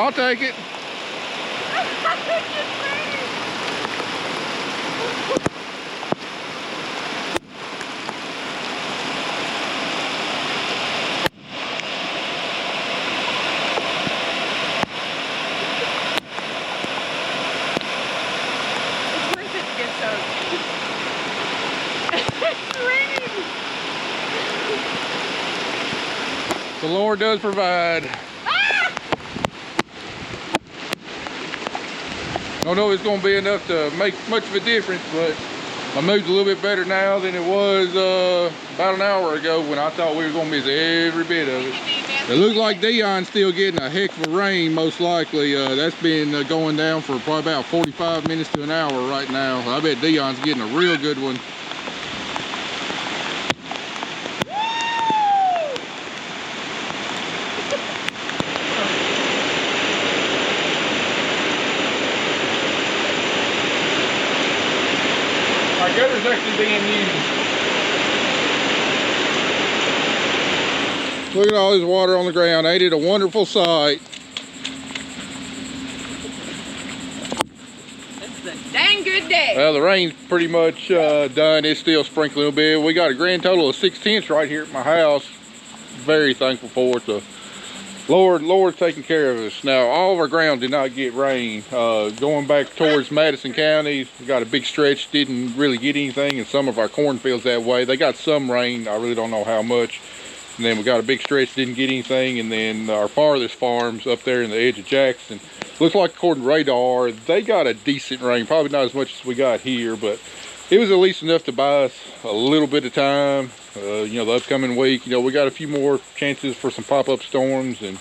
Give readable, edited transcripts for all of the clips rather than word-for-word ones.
I'll take it. The Lord does provide. Don't know if it's going to be enough to make much of a difference, but my mood's a little bit better now than it was about an hour ago when I thought we were going to miss every bit of it. It looks like Dion's still getting a heck of a rain, most likely. That's been going down for probably about 45 minutes to an hour right now. I bet Dion's getting a real good one. Our gutter's actually being used. Look at all this water on the ground. Ain't it a wonderful sight? This is a dang good day. Well, the rain's pretty much done. It's still sprinkling a little bit. We got a grand total of 6/10 right here at my house. Very thankful for it. The Lord's taking care of us. Now, all of our ground did not get rain. Going back towards Madison County, we got a big stretch, didn't really get anything, and some of our cornfields that way. They got some rain. I really don't know how much. And then we got a big stretch, didn't get anything. And then our farthest farms up there in the edge of Jackson, looks like according to radar, they got a decent rain. Probably not as much as we got here, but it was at least enough to buy us a little bit of time. You know, the upcoming week, you know, we got a few more chances for some pop-up storms, and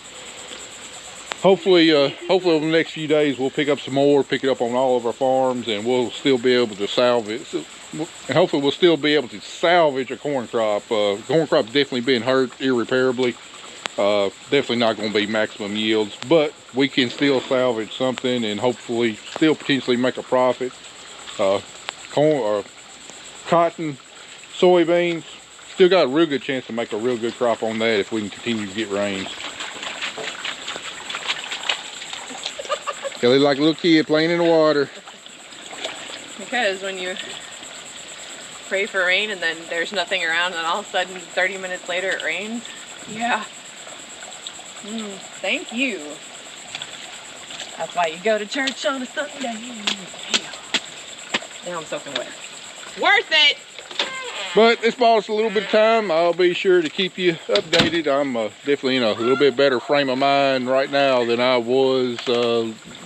hopefully over the next few days we'll pick up some more, pick it up on all of our farms, and we'll still be able to salvage. And hopefully we'll still be able to salvage a corn crop. Corn crop's definitely been hurt irreparably. Definitely not going to be maximum yields, but we can still salvage something and hopefully still potentially make a profit. Corn or cotton, soybeans, still got a real good chance to make a real good crop on that if we can continue to get rains. Kelly like a little kid playing in the water. Because when you pray for rain and then there's nothing around and all of a sudden 30 minutes later it rains. Yeah. Thank you. That's why you go to church on a Sunday. Damn. Now I'm soaking wet. Worth it! But it's bought us a little bit of time. I'll be sure to keep you updated. I'm definitely in a little bit better frame of mind right now than I was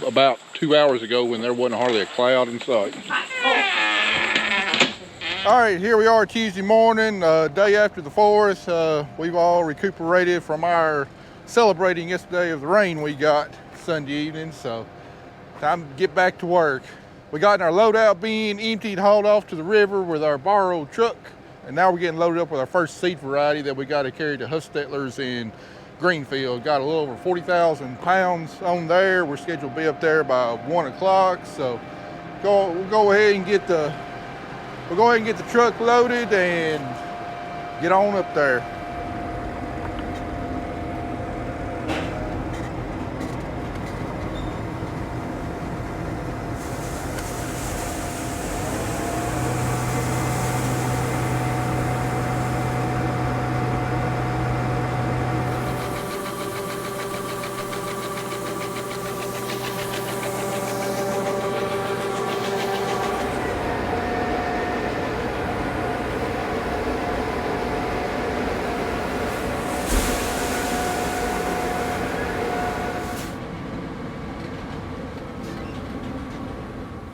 about 2 hours ago when there wasn't hardly a cloud in sight. All right, here we are Tuesday morning, day after the 4th. We've all recuperated from our celebrating yesterday of the rain we got Sunday evening, so time to get back to work. We got our loadout bin emptied, hauled off to the river with our borrowed truck, and now we're getting loaded up with our first seed variety that we got to carry to Hustetler's in Greenfield. Got a little over 40,000 pounds on there. We're scheduled to be up there by 1 o'clock, so we'll go ahead and get the truck loaded and get on up there.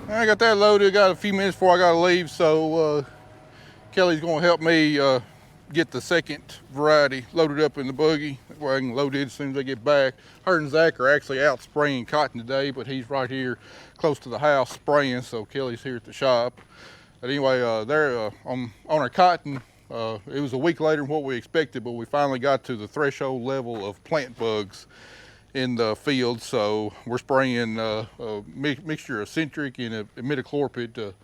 I got that loaded, got a few minutes before I gotta leave, so Kelly's gonna help me get the second variety loaded up in the buggy. That way I can load it as soon as I get back. Her and Zach are actually out spraying cotton today, but he's right here close to the house spraying, so Kelly's here at the shop. But anyway, there on our cotton, it was a week later than what we expected, but we finally got to the threshold level of plant bugs in the field, so we're spraying a mixture of Centric and a imidacloprid to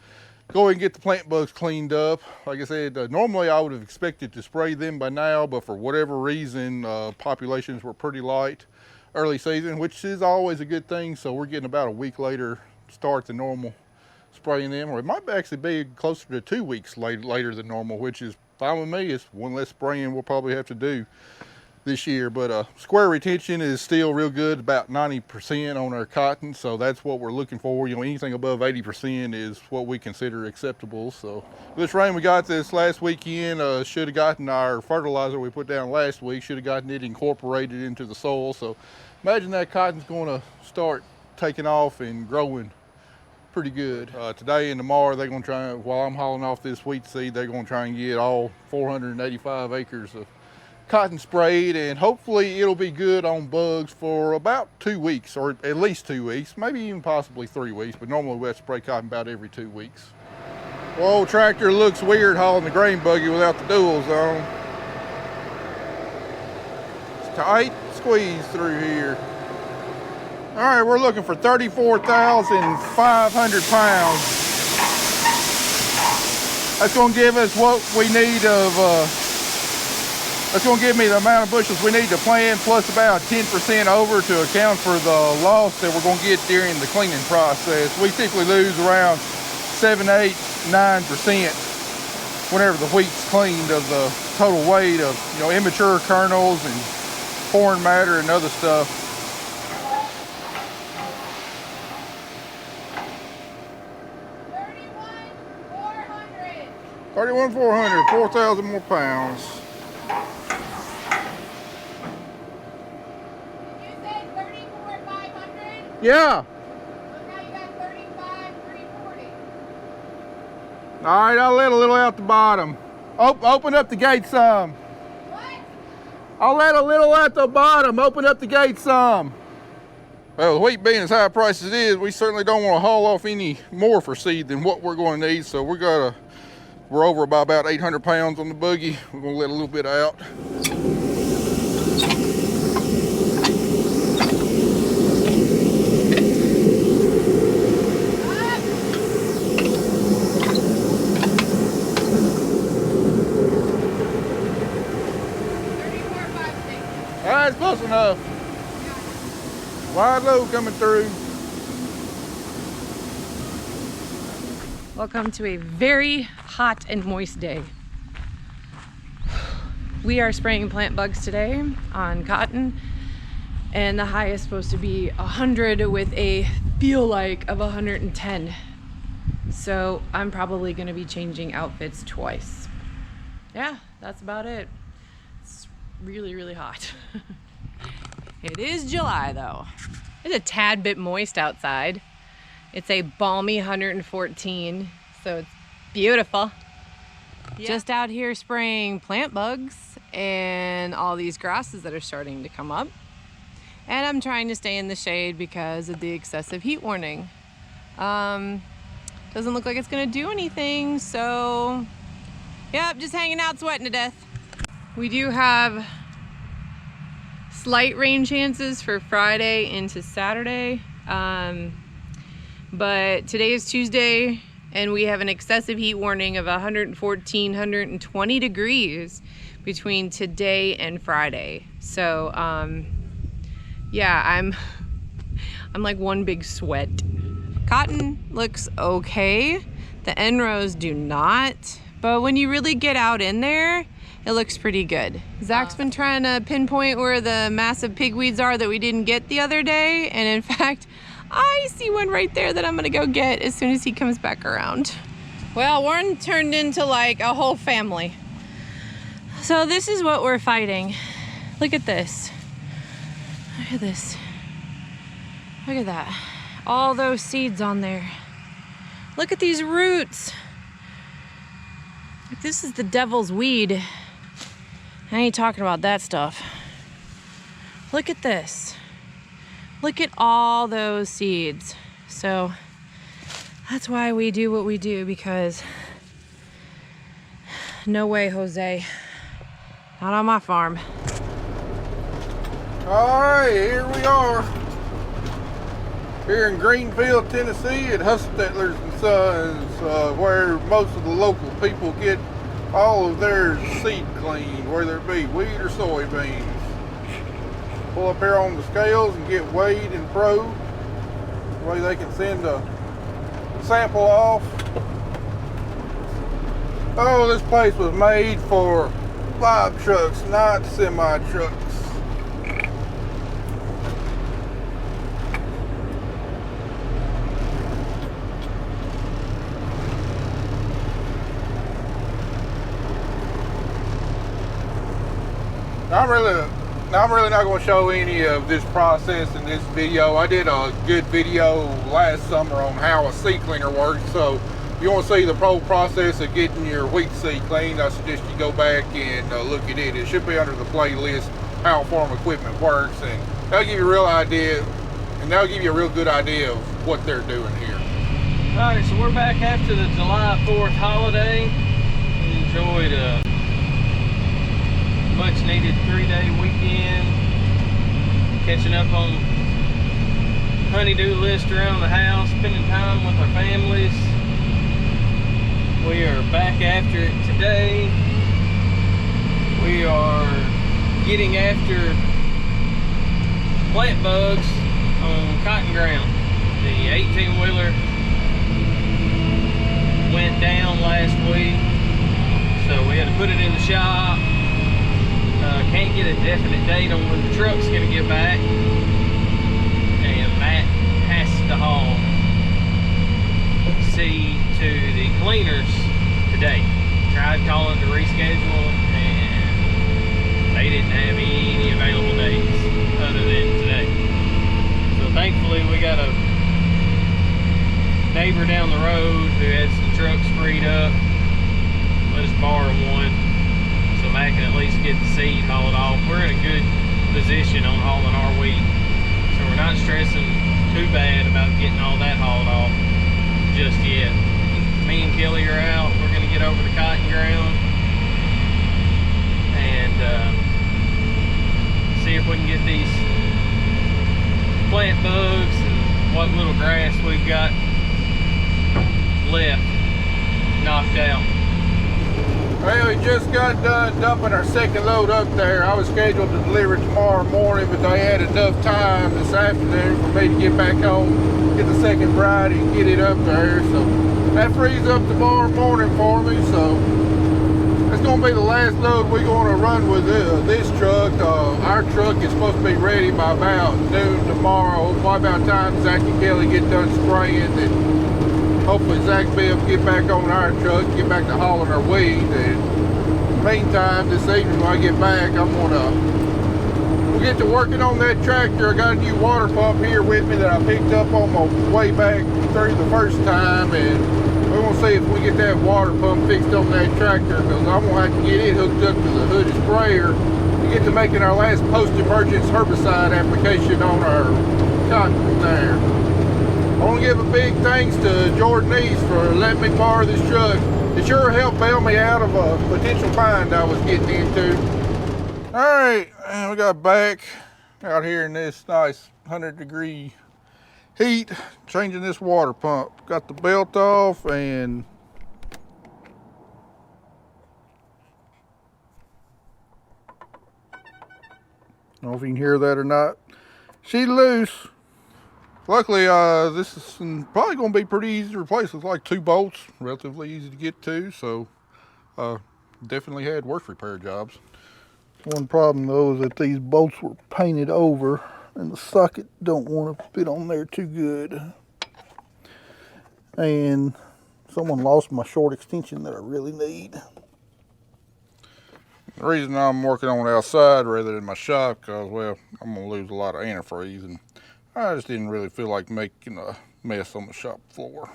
go ahead and get the plant bugs cleaned up. Like I said, normally I would have expected to spray them by now, but for whatever reason, populations were pretty light early season, which is always a good thing. So we're getting about a week later start than normal spraying them, or it might actually be closer to 2 weeks later than normal, which is fine with me. It's one less spraying we'll probably have to do this year. But square retention is still real good, about 90% on our cotton, so that's what we're looking for. You know, anything above 80% is what we consider acceptable. So this rain we got this last weekend, should have gotten our fertilizer we put down last week, should have gotten it incorporated into the soil. So imagine that cotton's going to start taking off and growing pretty good. Today and tomorrow they're going to try, while I'm hauling off this wheat seed, they're going to try and get all 485 acres of cotton sprayed, and hopefully it'll be good on bugs for about 2 weeks, or at least 2 weeks, maybe even possibly 3 weeks, but normally we have to spray cotton about every 2 weeks. Well, old tractor looks weird hauling the grain buggy without the duals on. It's tight squeeze through here. All right, we're looking for 34,500 pounds. That's gonna give us what we need of, that's going to give me the amount of bushels we need to plant, plus about 10% over to account for the loss that we're going to get during the cleaning process. We typically lose around 7, 8, 9% whenever the wheat's cleaned of the total weight of, you know, immature kernels and foreign matter and other stuff. $31,400, 4,000 more pounds. Yeah. So now you got 35,340. All right, I'll let a little out the bottom. Open up the gate some. What? I'll let a little at the bottom. Open up the gate some. Well, the wheat being as high a price as it is, we certainly don't want to haul off any more for seed than what we're going to need. So we're over by about 800 pounds on the buggy. We're going to let a little bit out. That's close enough. Wide load coming through. Welcome to a very hot and moist day. We are spraying plant bugs today on cotton, and the high is supposed to be 100 with a feel like of 110. So I'm probably going to be changing outfits twice. Yeah, that's about it. It's really, really hot. It is July though. It's a tad bit moist outside. It's a balmy 114, so it's beautiful. Yeah. Just out here spraying plant bugs and all these grasses that are starting to come up. And I'm trying to stay in the shade because of the excessive heat warning. Doesn't look like it's gonna do anything, so yep, just hanging out, sweating to death. We do have slight rain chances for Friday into Saturday, but today is Tuesday and we have an excessive heat warning of 114, 120 degrees between today and Friday. So yeah, I'm like one big sweat. Cotton looks okay. The end rows do not, but when you really get out in there, it looks pretty good. Zach's been trying to pinpoint where the massive pigweeds are that we didn't get the other day, and in fact, I see one right there that I'm gonna go get as soon as he comes back around. Well, one turned into like a whole family. So this is what we're fighting. Look at this. Look at this. Look at that. All those seeds on there. Look at these roots. This is the devil's weed. I ain't talking about that stuff. Look at this. Look at all those seeds. So that's why we do what we do, because no way, Jose. Not on my farm. All right, here we are. Here in Greenfield, Tennessee at Hustetler's and Sons, where most of the local people get all of their seed cleaned, whether it be wheat or soybeans. pull up here on the scales and get weighed and probed. That way they can send a sample off. Oh, this place was made for live trucks, not semi trucks. I'm really not going to show any of this process in this video. I did a good video last summer on how a seed cleaner works. So if you want to see the whole process of getting your wheat seed cleaned, I suggest you go back and look at it. It should be under the playlist, how farm equipment works, and that'll give you a real idea, and that'll give you a real good idea of what they're doing here. All right, so we're back after the July 4th holiday. We enjoyed a much needed 3-day weekend, catching up on honey-do list around the house, spending time with our families. We are back after it today. We are getting after plant bugs on cotton ground. The 18-wheeler went down last week, so we had to put it in the shop. Can't get a definite date on when the truck's gonna get back, and Matt has to haul seed to the cleaners today. Tried calling to reschedule, and they didn't have any available dates other than today. So thankfully we got a neighbor down the road who had some trucks freed up. Let us borrow one, so Matt can at least get the seed hauled off. We're in a good position on hauling our wheat, so we're not stressing too bad about getting all that hauled off just yet. Me and Kelly are out. We're going to get over the cotton ground and see if we can get these plant bugs and what little grass we've got left knocked out. Well, we just got done dumping our second load up there. I was scheduled to deliver it tomorrow morning, but they had enough time this afternoon for me to get back home, get the second variety, and get it up there. So that frees up tomorrow morning for me. So it's going to be the last load we're going to run with this truck. Our truck is supposed to be ready by about noon tomorrow. By about time Zach and Kelly get done spraying, and hopefully Zach will be able to get back on our truck, get back to hauling our wheat. And meantime, this evening when I get back, we'll get to working on that tractor. I got a new water pump here with me that I picked up on my way back through the first time, and we want to see if we get that water pump fixed on that tractor, because I'm going to have to get it hooked up to the hooded sprayer to get to making our last post-emergence herbicide application on our cotton there. I want to give a big thanks to Jordan East for letting me borrow this truck. It sure helped bail me out of a potential bind I was getting into. All right, and we got back out here in this nice 100-degree heat, changing this water pump. Got the belt off, and I don't know if you can hear that or not. She's loose. Luckily, this is probably going to be pretty easy to replace. It's like 2 bolts, relatively easy to get to, so definitely had worse repair jobs. One problem though is that these bolts were painted over and the socket don't want to fit on there too good. And someone lost my short extension that I really need. The reason I'm working on it outside rather than my shop, because, well, I'm going to lose a lot of antifreeze, and I just didn't really feel like making a mess on the shop floor.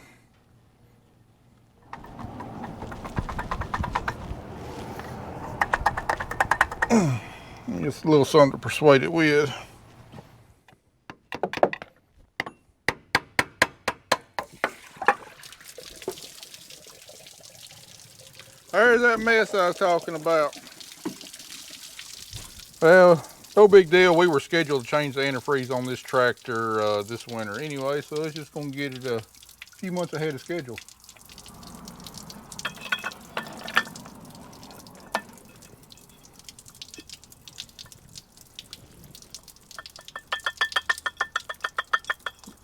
Just a little something to persuade it with. There's that mess I was talking about. Well, no big deal. We were scheduled to change the antifreeze on this tractor this winter anyway, so it's just going to get it a few months ahead of schedule.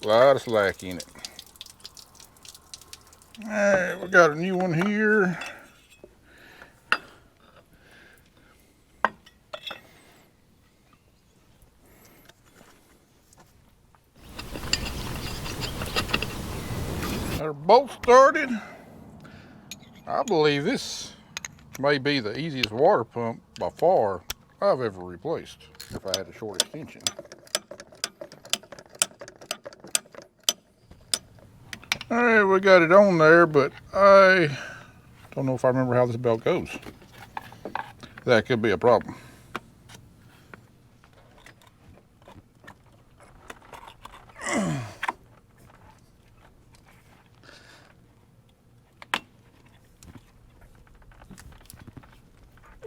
A lot of slack in it. All right, we got a new one here. They're both started. I believe this may be the easiest water pump by far I've ever replaced if I had a short extension. All right, we got it on there, but I don't know if I remember how this belt goes. That could be a problem.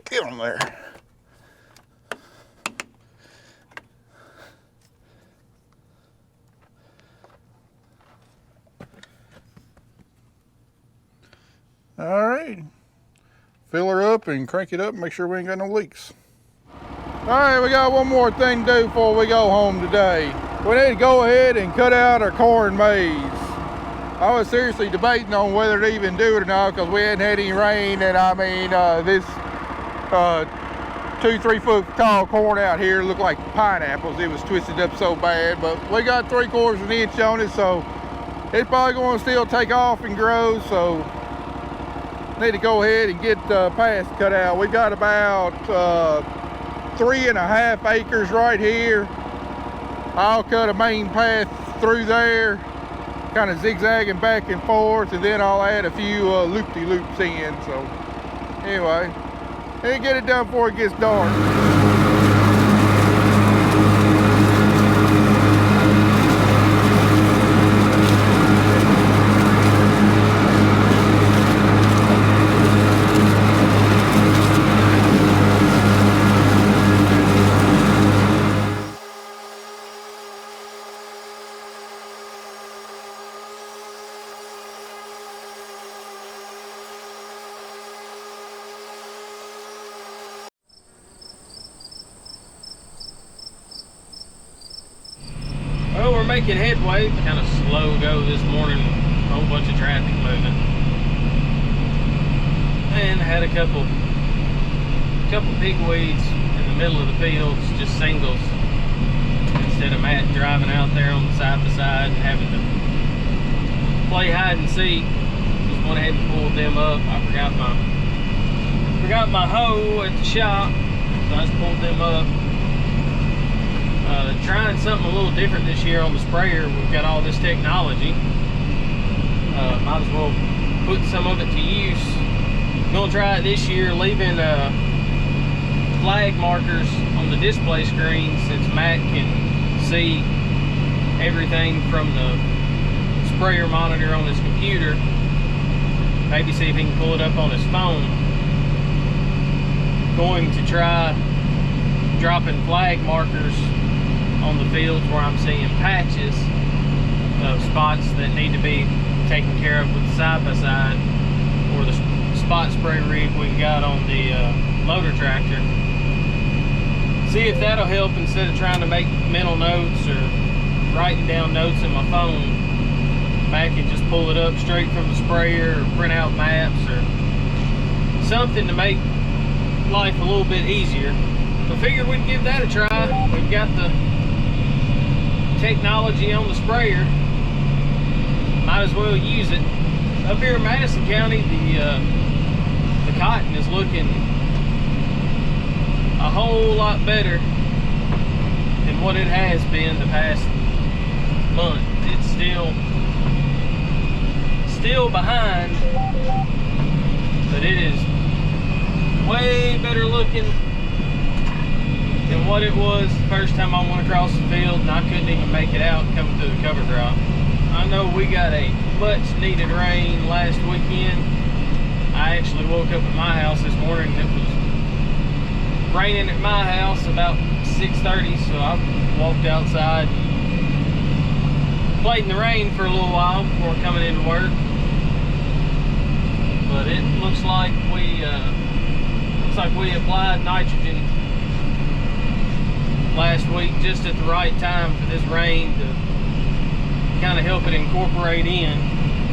Get on there. All right, fill her up and crank it up and make sure we ain't got no leaks. All right, we got one more thing to do before we go home today. We need to go ahead and cut out our corn maze. I was seriously debating on whether to even do it or not because we hadn't had any rain, and I mean, this 2-3 foot tall corn out here looked like pineapples. It was twisted up so bad, but we got 3/4 of an inch on it, so it's probably going to still take off and grow. So need to go ahead and get the path cut out. We got about 3.5 acres right here. I'll cut a main path through there, kind of zigzagging back and forth, and then I'll add a few loop-de-loops in. So anyway, and get it done before it gets dark. Well, we're making headway. Kind of slow go this morning. A whole bunch of traffic moving. And had a couple pigweeds in the middle of the fields, just singles. Instead of Matt driving out there on the side by side and having to play hide and seek, just went ahead and pulled them up. I forgot my hoe at the shop, so I just pulled them up. Trying something a little different this year on the sprayer. We've got all this technology. Might as well put some of it to use. Gonna try it this year, leaving flag markers on the display screen, since Matt can see everything from the sprayer monitor on his computer. Maybe see if he can pull it up on his phone. Going to try dropping flag markers on the fields where I'm seeing patches of spots that need to be taken care of with the side-by-side or the spot spray rig we got on the loader tractor. See if that'll help, instead of trying to make mental notes or writing down notes in my phone. I can just pull it up straight from the sprayer, or print out maps or something to make life a little bit easier. But figured we'd give that a try. We've got the technology on the sprayer, might as well use it. Up here in Madison County, the cotton is looking a whole lot better than what it has been the past month. It's still behind, but it is way better looking than what it was the first time I went across the field, and I couldn't even make it out coming through the cover drop. I know we got a much needed rain last weekend. I actually woke up at my house this morning and it was raining at my house about 6:30, so I walked outside and played in the rain for a little while before coming into work. But it looks like we applied nitrogen last week just at the right time for this rain to kind of help it incorporate in.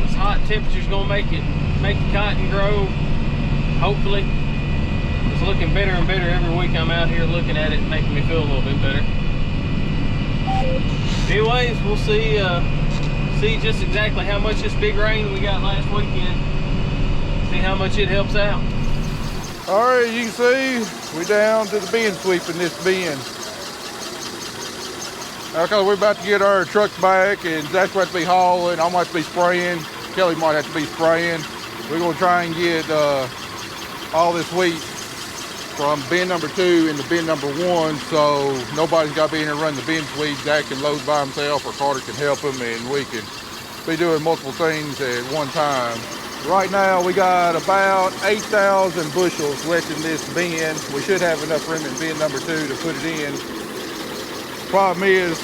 This hot temperature's gonna make the cotton grow. Hopefully, it's looking better and better every week I'm out here looking at it, making me feel a little bit better. Anyways, we'll see just exactly how much this big rain we got last weekend. See how much it helps out. All right, you can see we down to the bin sweeping this bin. Because we're about to get our trucks back, and Zach's about to be hauling. I might have to be spraying. Kelly might have to be spraying. We're gonna try and get all this wheat from bin number 2 into bin number 1, so nobody's got to be in here running the bin sweep. Zach can load by himself, or Carter can help him, and we can be doing multiple things at one time. Right now we got about 8,000 bushels left in this bin. We should have enough room in bin number 2 to put it in. Problem is,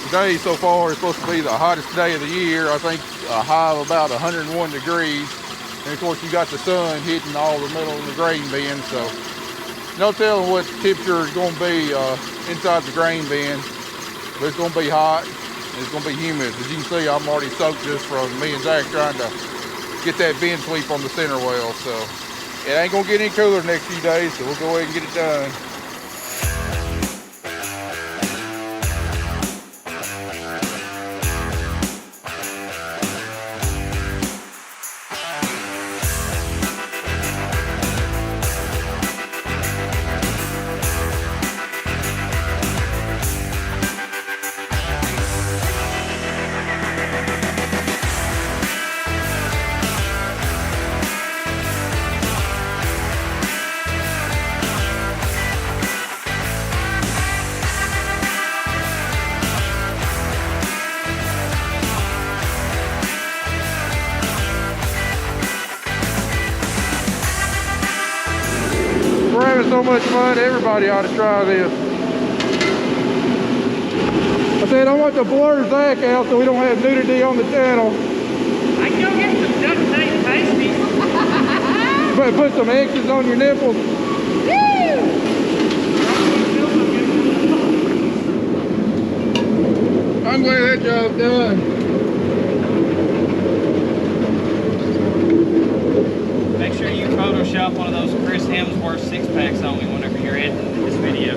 today so far is supposed to be the hottest day of the year. I think a high of about 101 degrees. And of course you got the sun hitting all the middle of the grain bin, so no telling what the temperature is going to be inside the grain bin. But it's going to be hot, and it's going to be humid. As you can see, I'm already soaked just from me and Zach trying to get that bin sweep on the center well. So it ain't going to get any cooler the next few days, so we'll go ahead and get it done. We're having so much fun, everybody ought to try this. I said I want to blur Zach out so we don't have nudity on the channel. I can go get some duct tape pasties. But put some X's on your nipples. I'm glad that job's done. Make sure you Photoshop one of those Chris Hemsworth 6-packs on me whenever you're editing this video.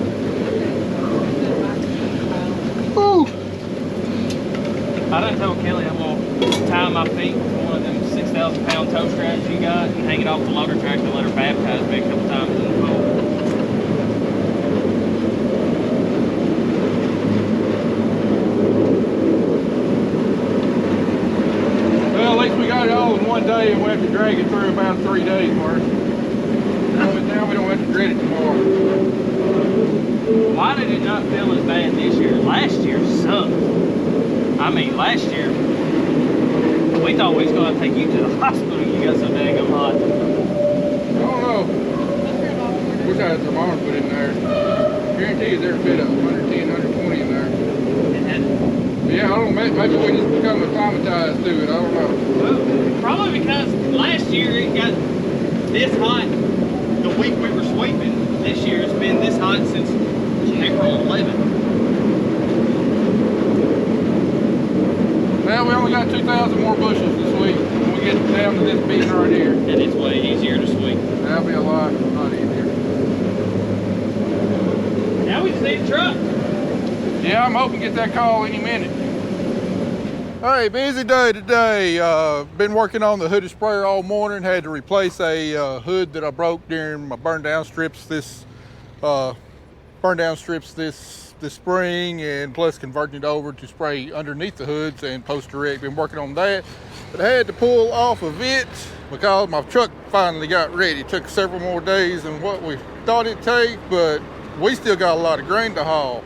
Ooh. I done told Kelly I'm going to tie my feet with one of them 6,000-pound tow straps you got and hang it off the loader tractor and let her baptize me a couple times in the pool. Well, at least we got it all in one day, and we have to drag it through about 3 days worth. Now we don't have to dread it tomorrow. Why did it not feel as bad this year? Last year sucked. I mean, last year, we thought we was going to take you to the hospital. You got so dang hot. I don't know. Wish I had a thermometer put in there. Guarantee you there's a bit of 110, 120 in there. Yeah, I don't know. Maybe we just become acclimatized to it. I don't know. Well, probably because last year it got this hot the week we were sweeping. This year it's been this hot since April 11th. Well, we only got 2,000 more bushels this week when we get down to this bin right here. And it's way easier to sweep. That'll be a lot easier. Now we just need a truck. Yeah, I'm hoping to get that call any minute. Hey, busy day today. Been working on the hooded sprayer all morning. Had to replace a hood that I broke during my burn down strips this spring, and plus converting it over to spray underneath the hoods and post direct. Been working on that, but I had to pull off of it because my truck finally got ready. It took several more days than what we thought it'd take, but we still got a lot of grain to haul.